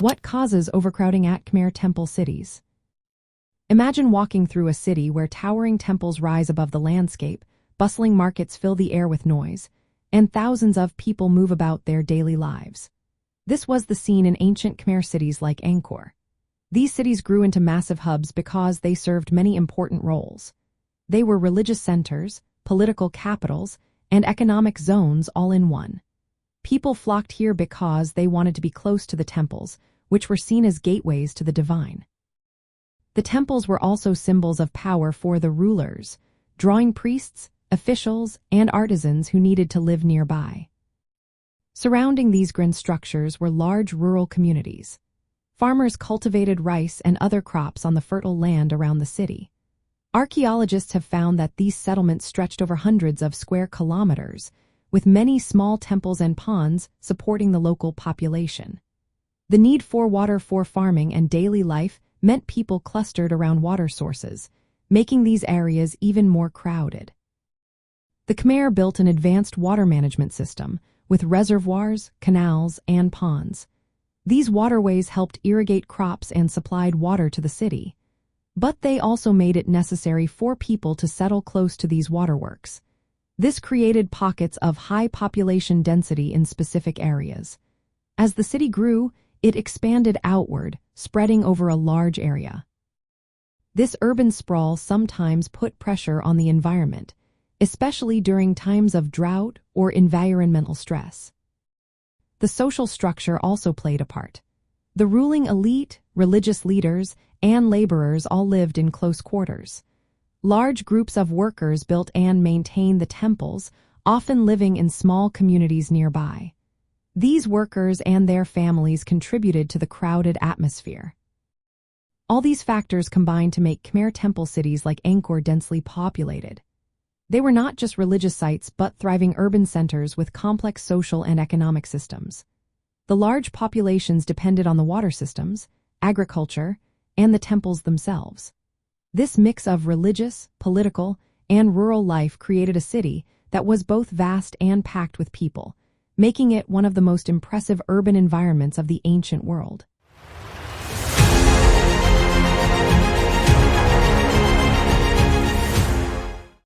What causes overcrowding at Khmer temple cities? Imagine walking through a city where towering temples rise above the landscape, bustling markets fill the air with noise, and thousands of people move about their daily lives. This was the scene in ancient Khmer cities like Angkor. These cities grew into massive hubs because they served many important roles. They were religious centers, political capitals, and economic zones all in one. People flocked here because they wanted to be close to the temples, which were seen as gateways to the divine. The temples were also symbols of power for the rulers, drawing priests, officials, and artisans who needed to live nearby. Surrounding these grand structures were large rural communities. Farmers cultivated rice and other crops on the fertile land around the city. Archaeologists have found that these settlements stretched over hundreds of square kilometers, with many small temples and ponds supporting the local population. The need for water for farming and daily life meant people clustered around water sources, making these areas even more crowded. The Khmer built an advanced water management system, with reservoirs, canals, and ponds. These waterways helped irrigate crops and supplied water to the city. But they also made it necessary for people to settle close to these waterworks. This created pockets of high population density in specific areas. As the city grew, it expanded outward, spreading over a large area. This urban sprawl sometimes put pressure on the environment, especially during times of drought or environmental stress. The social structure also played a part. The ruling elite, religious leaders, and laborers all lived in close quarters. Large groups of workers built and maintained the temples, often living in small communities nearby. These workers and their families contributed to the crowded atmosphere. All these factors combined to make Khmer temple cities like Angkor densely populated. They were not just religious sites but thriving urban centers with complex social and economic systems. The large populations depended on the water systems, agriculture, and the temples themselves. This mix of religious, political, and rural life created a city that was both vast and packed with people, making it one of the most impressive urban environments of the ancient world.